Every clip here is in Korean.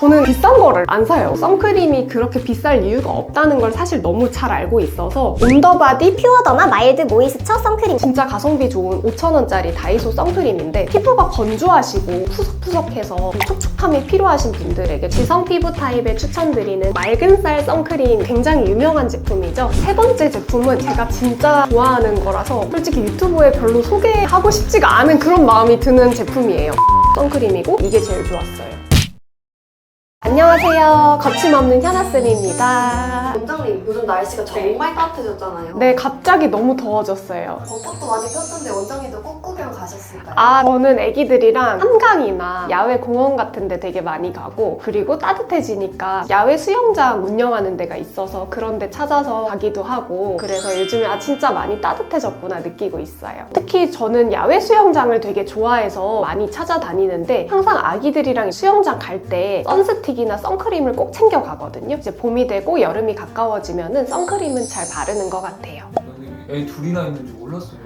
저는 비싼 거를 안 사요. 선크림이 그렇게 비쌀 이유가 없다는 걸 사실 너무 잘 알고 있어서 온더바디 퓨어더마 마일드 모이스처 선크림. 진짜 가성비 좋은 5,000원짜리 다이소 선크림인데 피부가 건조하시고 푸석푸석해서 좀 촉촉함이 필요하신 분들에게 지성 피부 타입에 추천드리는 맑은 쌀 선크림 굉장히 유명한 제품이죠. 세 번째 제품은 제가 진짜 좋아하는 거라서 솔직히 유튜브에 별로 소개하고 싶지가 않은 그런 마음이 드는 제품이에요. 선크림이고 이게 제일 좋았어요. 안녕하세요. 거침없는 현아쌤입니다. 원장님, 요즘 날씨가 정말 따뜻해졌잖아요. 네, 갑자기 너무 더워졌어요. 벚꽃도 많이 폈던데 원장님도 꽃 구경 가셨을까요? 저는 애기들이랑 한강이나 야외 공원 같은 데 되게 많이 가고, 그리고 따뜻해지니까 야외 수영장 운영하는 데가 있어서 그런 데 찾아서 가기도 하고, 그래서 요즘에 진짜 많이 따뜻해졌구나 느끼고 있어요. 특히 저는 야외 수영장을 되게 좋아해서 많이 찾아다니는데 항상 아기들이랑 수영장 갈 때 선스틱이나 선크림을 꼭 챙겨 가거든요. 이제 봄이 되고 여름이 가까워지면은 선크림은 잘 바르는 것 같아요. 애 둘이나 있는 줄 몰랐어요.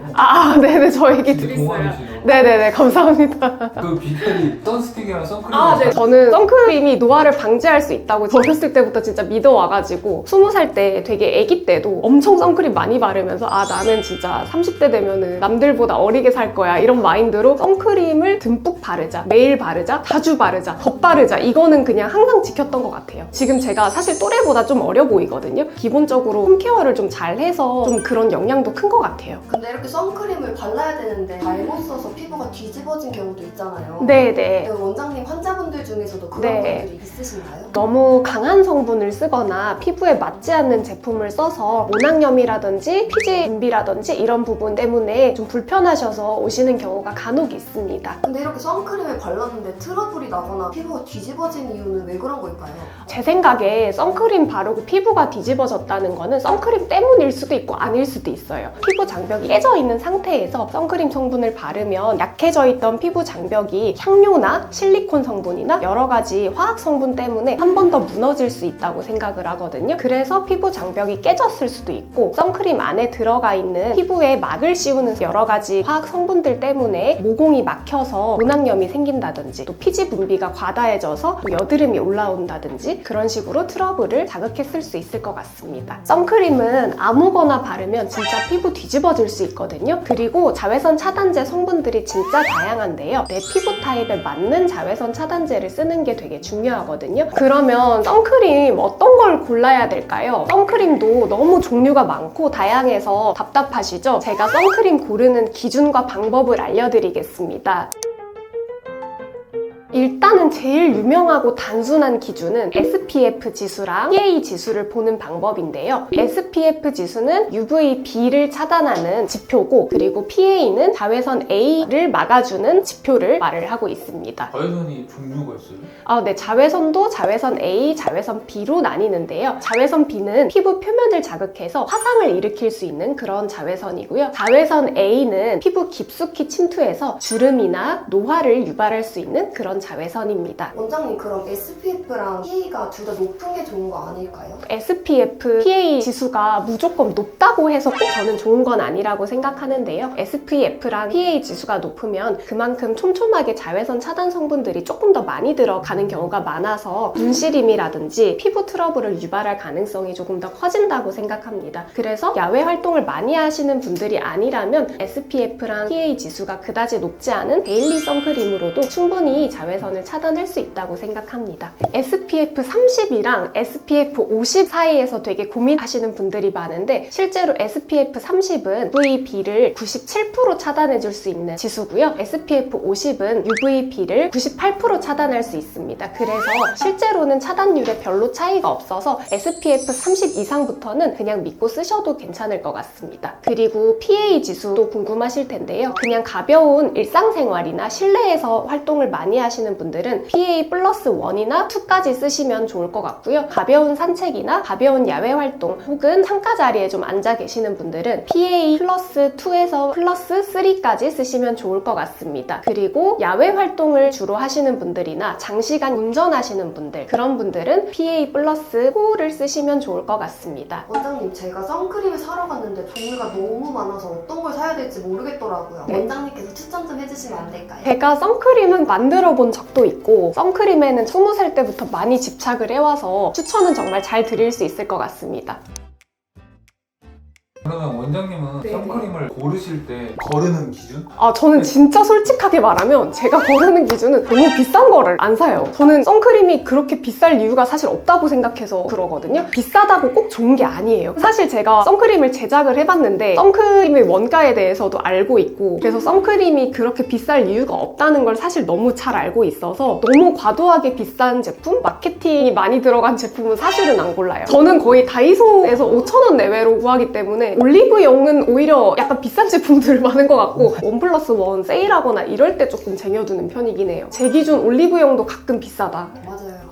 네네, 저 애기 둘 있어요. 동안이시네요. 네네네, 감사합니다. 그 비결이 선스틱이랑 선크림. 네. 저는 선크림이 노화를 방지할 수 있다고 어렸을 때부터 진짜 믿어와가지고 20살 때 되게 애기 때도 엄청 선크림 많이 바르면서 나는 진짜 30대 되면은 남들보다 어리게 살 거야 이런 마인드로 선크림을 듬뿍 바르자, 매일 바르자, 자주 바르자, 덧바르자, 이거는 그냥 항상 지켰던 것 같아요. 지금 제가 사실 또래보다 좀 어려 보이거든요. 기본적으로 홈케어를 좀 잘해서 좀 그런 영향도 큰 것 같아요. 근데 이렇게 선크림을 발라야 되는데 잘못 써서 피부가 뒤집어진 경우도 있잖아요. 네네. 원장님 환자분들 중에서도 그런 네. 분들이 있으신가요? 너무 강한 성분을 쓰거나 피부에 맞지 않는 제품을 써서 모낭염이라든지 피지 분비라든지 이런 부분 때문에 좀 불편하셔서 오시는 경우가 간혹 있습니다. 근데 이렇게 선크림을 발랐는데 트러블이 나거나 피부가 뒤집어진 이유는 왜 그런 걸까요? 제 생각에 선크림 바르고 피부가 뒤집어졌다는 거는 선크림 때문일 수도 있고 아닐 수도 있어요. 피부 장벽이 깨져 있는 상태에서 선크림 성분을 바르면 약해져 있던 피부 장벽이 향료나 실리콘 성분이나 여러 가지 화학 성분 때문에 한 번 더 무너질 수 있다고 생각을 하거든요. 그래서 피부 장벽이 깨졌을 수도 있고, 선크림 안에 들어가 있는 피부에 막을 씌우는 여러 가지 화학 성분들 때문에 모공이 막혀서 모낭염이 생긴다든지, 또 피지 분비가 과다해져서 또 여드름이 올라온다든지 그런 식으로 트러블을 자극했을 수 있을 것 같습니다. 선크림은 아무거나 바르면 진짜 피부 뒤집어질 수 있거든요. 그리고 자외선 차단제 성분들이 진짜 다양한데요. 내 피부 타입에 맞는 자외선 차단제를 쓰는 게 되게 중요하거든요. 그러면 선크림 어떤 걸 골라야 될까요? 선크림도 너무 종류가 많고 다양해서 답답하시죠? 제가 선크림 고르는 기준과 방법을 알려드리겠습니다. 일단은 제일 유명하고 단순한 기준은 SPF 지수랑 PA 지수를 보는 방법인데요. SPF 지수는 UVB를 차단하는 지표고, 그리고 PA는 자외선 A를 막아주는 지표를 말을 하고 있습니다. 자외선이 종류가 있어요? 네, 자외선도 자외선 A, 자외선 B로 나뉘는데요. 자외선 B는 피부 표면을 자극해서 화상을 일으킬 수 있는 그런 자외선이고요. 자외선 A는 피부 깊숙이 침투해서 주름이나 노화를 유발할 수 있는 그런 자외선입니다. 원장님, 그럼 SPF랑 PA가 둘 다 높은 게 좋은 거 아닐까요? SPF, PA 지수가 무조건 높다고 해서 꼭 저는 좋은 건 아니라고 생각하는데요. SPF랑 PA 지수가 높으면 그만큼 촘촘하게 자외선 차단 성분들이 조금 더 많이 들어가는 경우가 많아서 눈시림이라든지 피부 트러블을 유발할 가능성이 조금 더 커진다고 생각합니다. 그래서 야외 활동을 많이 하시는 분들이 아니라면 SPF랑 PA 지수가 그다지 높지 않은 데일리 선크림으로도 충분히 자외선을 차단할 수 있다고 생각합니다. SPF 30이랑 SPF 50 사이에서 되게 고민하시는 분들이 많은데, 실제로 SPF 30은 UVB를 97% 차단해줄 수 있는 지수고요. SPF 50은 UVB를 98% 차단할 수 있습니다. 그래서 실제로는 차단율에 별로 차이가 없어서 SPF 30 이상부터는 그냥 믿고 쓰셔도 괜찮을 것 같습니다. 그리고 PA 지수도 궁금하실 텐데요. 그냥 가벼운 일상생활이나 실내에서 활동을 많이 하시는 분들은 PA 플러스 1이나 2까지 쓰시면 좋을 것 같고요. 가벼운 산책이나 가벼운 야외 활동 혹은 창가 자리에 좀 앉아 계시는 분들은 PA 플러스 2에서 플러스 3까지 쓰시면 좋을 것 같습니다. 그리고 야외 활동을 주로 하시는 분들이나 장시간 운전하시는 분들, 그런 분들은 PA 플러스 4를 쓰시면 좋을 것 같습니다. 원장님, 제가 선크림을 사러 갔는데 종류가 너무 많아서 어떤 걸 사야 될지 모르겠더라고요. 네. 원장님께서 추천 좀 해주시면 안 될까요? 제가 선크림은 만들어 본 써본 적도 있고 선크림에는 20살 때부터 많이 집착을 해와서 추천은 정말 잘 드릴 수 있을 것 같습니다. 그러면 원장님은 네네. 선크림을 고르실 때 거르는 기준? 저는 진짜 솔직하게 말하면 제가 고르는 기준은 너무 비싼 거를 안 사요. 저는 선크림이 그렇게 비쌀 이유가 사실 없다고 생각해서 그러거든요. 비싸다고 꼭 좋은 게 아니에요. 사실 제가 선크림을 제작을 해봤는데 선크림의 원가에 대해서도 알고 있고 그래서 선크림이 그렇게 비쌀 이유가 없다는 걸 사실 너무 잘 알고 있어서 너무 과도하게 비싼 제품, 마케팅이 많이 들어간 제품은 사실은 안 골라요. 저는 거의 다이소에서 5,000원 내외로 구하기 때문에 올리브영은 오히려 약간 비싼 제품들 많은 것 같고 1+1 세일하거나 이럴 때 조금 쟁여두는 편이긴 해요. 제 기준 올리브영도 가끔 비싸다. 맞아요.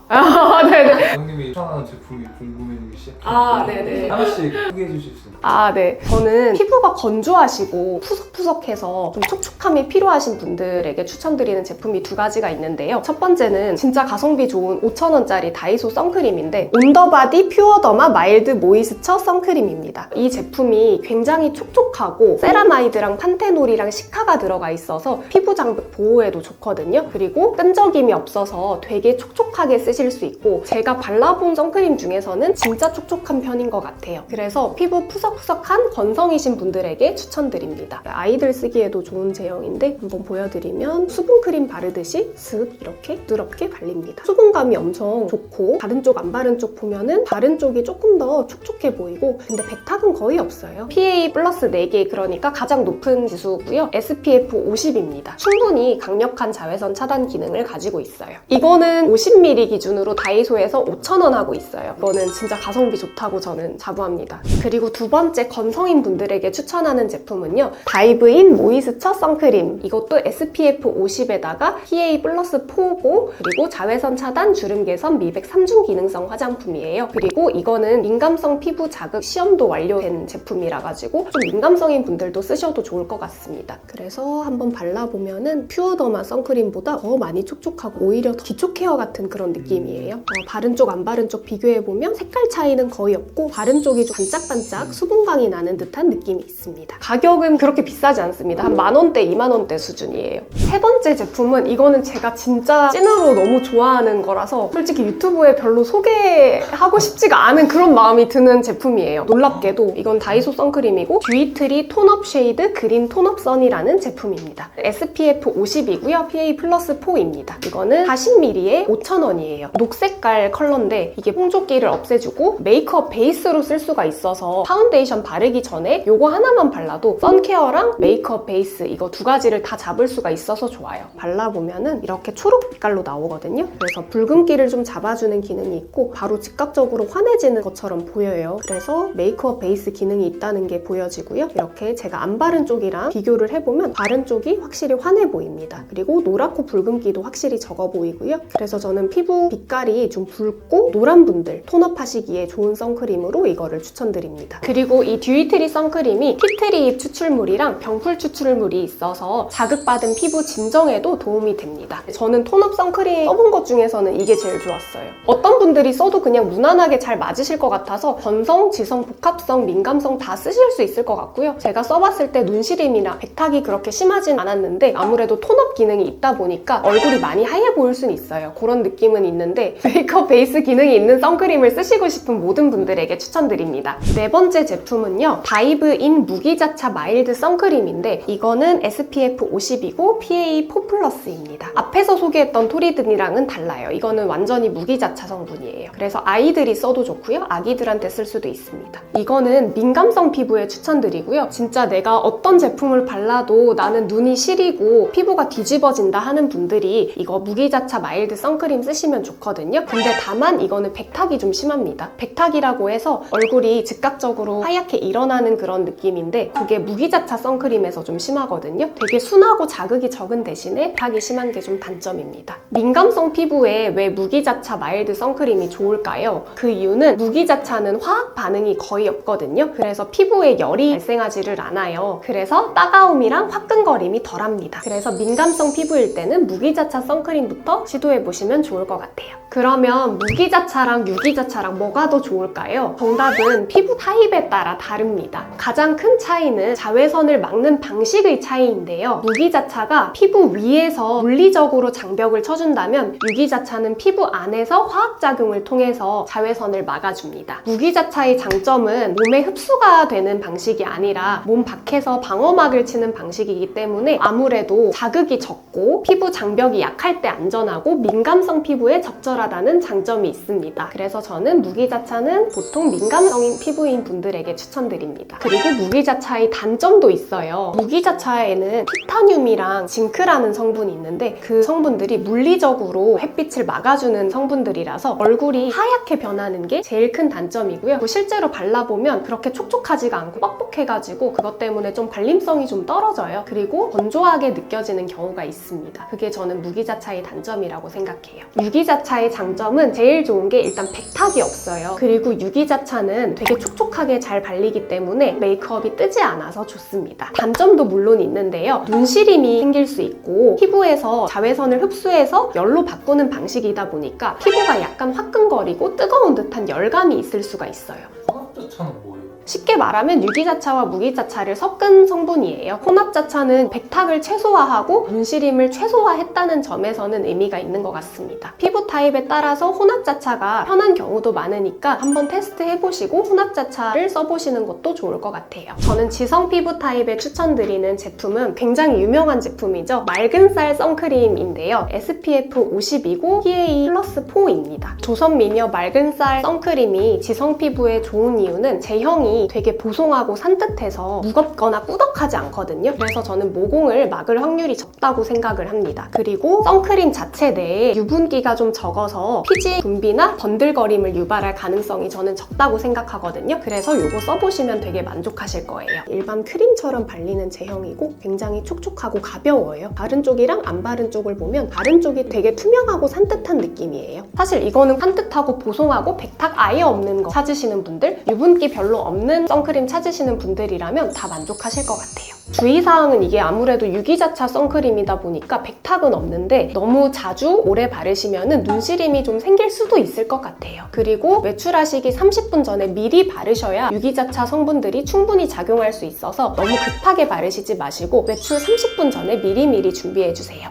네네. 원장님이 추천하는 제품이 궁금해지기 시작해요. 네네. 하나씩 소개해 주실 수 있나요? 네. 저는 피부가 건조하시고 푸석푸석해서 좀 촉촉함이 필요하신 분들에게 추천드리는 제품이 2가지가 있는데요. 첫 번째는 진짜 가성비 좋은 5,000원짜리 다이소 선크림인데 온더바디 퓨어더마 마일드 모이스처 선크림입니다. 이 제품이 굉장히 촉촉하고 세라마이드랑 판테놀이랑 시카가 들어가 있어서 피부 장벽 보호에도 좋거든요. 그리고 끈적임이 없어서 되게 촉촉하게 쓰실 수 있고 제가 발라본 선크림 중에서는 진짜 촉촉한 편인 것 같아요. 그래서 피부 푸석푸석한 건성이신 분들에게 추천드립니다. 아이들 쓰기에도 좋은 제형인데 한번 보여드리면 수분크림 바르듯이 슥 이렇게 부드럽게 발립니다. 수분감이 엄청 좋고 바른 쪽 안 바른 쪽 보면은 바른 쪽이 조금 더 촉촉해 보이고 근데 백탁은 거의 없어요. PA 플러스 4개 그러니까 가장 높은 지수고요. SPF 50입니다. 충분히 강력한 자외선 차단 기능을 가지고 있어요. 이거는 50ml 기준으로 다이소에서 5,000원 하고 있어요. 이거는 진짜 가성비 좋다고 저는 자부합니다. 그리고 2번째 건성인 분들에게 추천하는 제품은요. 다이브인 모이스처 선크림. 이것도 SPF 50에다가 PA 플러스 4고 그리고 자외선 차단, 주름 개선, 미백 3중 기능성 화장품이에요. 그리고 이거는 민감성 피부 자극 시험도 완료된 제품이라 가지고 좀 민감성인 분들도 쓰셔도 좋을 것 같습니다. 그래서 한번 발라보면은 퓨어더마 선크림보다 더 많이 촉촉하고 오히려 더 기초 케어 같은 그런 느낌이에요. 바른 쪽 안 바른 쪽 비교해보면 색깔 차이는 거의 없고 바른 쪽이 좀 반짝반짝 수분광이 나는 듯한 느낌이 있습니다. 가격은 그렇게 비싸지 않습니다. 한 10,000원대, 20,000원대 수준이에요. 3번째 제품은 이거는 제가 진짜 찐으로 너무 좋아하는 거라서 솔직히 유튜브에 별로 소개하고 싶지가 않은 그런 마음이 드는 제품이에요. 놀랍게도 이건 다이소 선크림이고 듀이트리 톤업 쉐이드 그린 톤업 선이라는 제품입니다. SPF 50이고요. PA 플러스 4입니다. 이거는 40ml에 5,000원이에요. 녹색깔 컬러인데 이게 홍조기를 없애주고 메이크업 베이스로 쓸 수가 있어서 파운데이션 바르기 전에 요거 하나만 발라도 선케어랑 메이크업 베이스 이거 2가지를 다 잡을 수가 있어서 좋아요. 발라보면은 이렇게 초록 빛깔로 나오거든요. 그래서 붉은기를 좀 잡아주는 기능이 있고 바로 즉각적으로 환해지는 것처럼 보여요. 그래서 메이크업 베이스 기능이 있다는 게 보여지고요. 이렇게 제가 안 바른 쪽이랑 비교를 해보면 바른 쪽이 확실히 환해 보입니다. 그리고 노랗고 붉은기도 확실히 적어 보이고요. 그래서 저는 피부 빛깔이 좀 붉고 노란 분들 톤업 하시기에 좋은 선크림으로 이거를 추천드립니다. 그리고 이 듀이트리 선크림이 티트리잎 추출물이랑 병풀 추출물이 있어서 자극받은 피부 진정에도 도움이 됩니다. 저는 톤업 선크림 써본 것 중에서는 이게 제일 좋았어요. 어떤 분들이 써도 그냥 무난하게 잘 맞으실 것 같아서 건성, 지성, 복합성, 민감성 다 쓰실 수 있을 것 같고요. 제가 써봤을 때 눈시림이나 백탁이 그렇게 심하진 않았는데 아무래도 톤업 기능이 있다 보니까 얼굴이 많이 하얘 보일 수는 있어요. 그런 느낌은 있는데 메이크업 베이스 기능이 있는 선크림을 쓰시고 싶은 모든 분들에게 추천드립니다. 4번째 제품은요. 다이브인 무기자차 마일드 선크림인데 이거는 SPF 50이고 PA 4+입니다. 앞에서 소개했던 토리든이랑은 달라요. 이거는 완전히 무기자차 성분이에요. 그래서 아이들이 써도 좋고요. 아기들한테 쓸 수도 있습니다. 이거는 민감성 피부에 추천드리고요. 진짜 내가 어떤 제품을 발라도 나는 눈이 시리고 피부가 뒤집어진다 하는 분들이 이거 무기자차 마일드 선크림 쓰시면 좋거든요. 근데 다만 이거는 백탁이 좀 심합니다. 백탁이라고 해서 얼굴이 즉각적으로 하얗게 일어나는 그런 느낌인데 그게 무기자차 선크림에서 좀 심하거든요. 되게 순하고 자극이 적은 대신에 백탁이 심한 게 좀 단점입니다. 민감성 피부에 왜 무기자차 마일드 선크림이 좋을까요? 그 이유는 무기자차는 화학 반응이 거의 없거든요. 그래서 피부에 열이 발생하지를 않아요. 그래서 따가움이랑 화끈거림이 덜합니다. 그래서 민감성 피부일 때는 무기자차 선크림부터 시도해보시면 좋을 것 같아요. 그러면 무기자차랑 유기자차랑 뭐가 더 좋을까요? 정답은 피부 타입에 따라 다릅니다. 가장 큰 차이는 자외선을 막는 방식의 차이인데요. 무기자차가 피부 위에서 물리적으로 장벽을 쳐준다면 유기자차는 피부 안에서 화학작용을 통해서 자외선을 막아줍니다. 무기자차의 장점은 몸에 흡수가 되는 방식이 아니라 몸 밖에서 방어막을 치는 방식이기 때문에 아무래도 자극이 적고 피부 장벽이 약할 때 안전하고 민감성 피부에 적절하다는 장점이 있습니다. 그래서 저는 무기자차는 보통 민감성인 피부인 분들에게 추천드립니다. 그리고 무기자차의 단점도 있어요. 무기자차에는 티타늄이랑 징크라는 성분이 있는데 그 성분들이 물리적으로 햇빛을 막아주는 성분들이라서 얼굴이 하얗게 변하는 게 제일 큰 단점이고요. 실제로 발라보면 그렇게 촉촉하지가 않고 뻑뻑해가지고 그것 때문에 좀 발림성이 좀 떨어져요. 그리고 건조하게 느껴지는 경우가 있습니다. 그게 저는 무기자차의 단점이라고 생각해요. 유기자차의 장점은 제일 좋은 게 일단 백탁이 없어요. 그리고 유기자차는 되게 촉촉하게 잘 발리기 때문에 메이크업이 뜨지 않아서 좋습니다. 단점도 물론 있는데요. 눈시림이 생길 수 있고 피부에서 자외선을 흡수해서 열로 바꾸는 방식이다 보니까 피부가 약간 화끈거리고 뜨거운 듯한 열감이 있을 수가 있어요. 혼합자차는 뭐예요? 쉽게 말하면 유기자차와 무기자차를 섞은 성분이에요. 혼합자차는 백탁을 최소화하고 눈시림을 최소화했다는 점에서는 의미가 있는 것 같습니다. 피부 타입에 따라서 혼합자차가 편한 경우도 많으니까 한번 테스트해보시고 혼합자차를 써보시는 것도 좋을 것 같아요. 저는 지성 피부 타입에 추천드리는 제품은 굉장히 유명한 제품이죠. 맑은쌀 선크림인데요. SPF 50이고 PA+4입니다. 조선미녀 맑은쌀 선크림이 지성 피부에 좋은 이유는 제형이 되게 보송하고 산뜻해서 무겁거나 꾸덕하지 않거든요. 그래서 저는 모공을 막을 확률이 적다고 생각을 합니다. 그리고 선크림 자체 내에 유분기가 좀 적어서 피지 분비나 번들거림을 유발할 가능성이 저는 적다고 생각하거든요. 그래서 이거 써보시면 되게 만족하실 거예요. 일반 크림처럼 발리는 제형이고 굉장히 촉촉하고 가벼워요. 바른 쪽이랑 안 바른 쪽을 보면 바른 쪽이 되게 투명하고 산뜻한 느낌이에요. 사실 이거는 산뜻하고 보송하고 백탁 아예 없는 거 찾으시는 분들, 유분기 별로 없는 선크림 찾으시는 분들이라면 다 만족하실 것 같아요. 주의사항은 이게 아무래도 유기자차 선크림이다 보니까 백탁은 없는데 너무 자주 오래 바르시면 눈시림이 좀 생길 수도 있을 것 같아요. 그리고 외출하시기 30분 전에 미리 바르셔야 유기자차 성분들이 충분히 작용할 수 있어서 너무 급하게 바르시지 마시고 외출 30분 전에 미리미리 준비해주세요.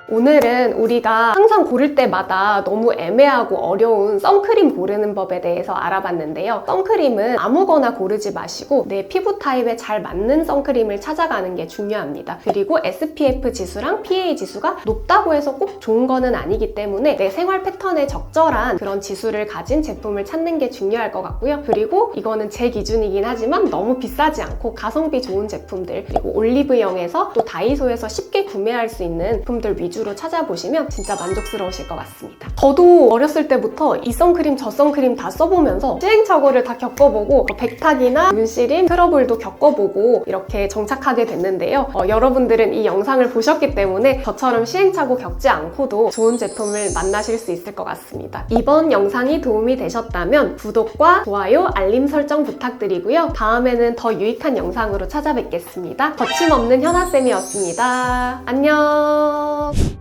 오늘은 우리가 항상 고를 때마다 너무 애매하고 어려운 선크림 고르는 법에 대해서 알아봤는데요. 선크림은 아무거나 고르지 마시고 내 피부 타입에 잘 맞는 선크림을 찾아가는 게 중요합니다. 그리고 SPF 지수랑 PA 지수가 높다고 해서 꼭 좋은 거는 아니기 때문에 내 생활 패턴에 적절한 그런 지수를 가진 제품을 찾는 게 중요할 것 같고요. 그리고 이거는 제 기준이긴 하지만 너무 비싸지 않고 가성비 좋은 제품들, 그리고 올리브영에서 또 다이소에서 쉽게 구매할 수 있는 제품들 위주로 찾아보시면 진짜 만족스러우실 것 같습니다. 저도 어렸을 때부터 이 선크림 저 선크림 다 써보면서 시행착오를 다 겪어보고 백탁이나 눈시림, 트러블도 겪어보고 이렇게 정착하게 됐는데요. 여러분들은 이 영상을 보셨기 때문에 저처럼 시행착오 겪지 않고도 좋은 제품을 만나실 수 있을 것 같습니다. 이번 영상이 도움이 되셨다면 구독과 좋아요, 알림 설정 부탁드리고요. 다음에는 더 유익한 영상으로 찾아뵙겠습니다. 거침없는 현아쌤이었습니다. 안녕!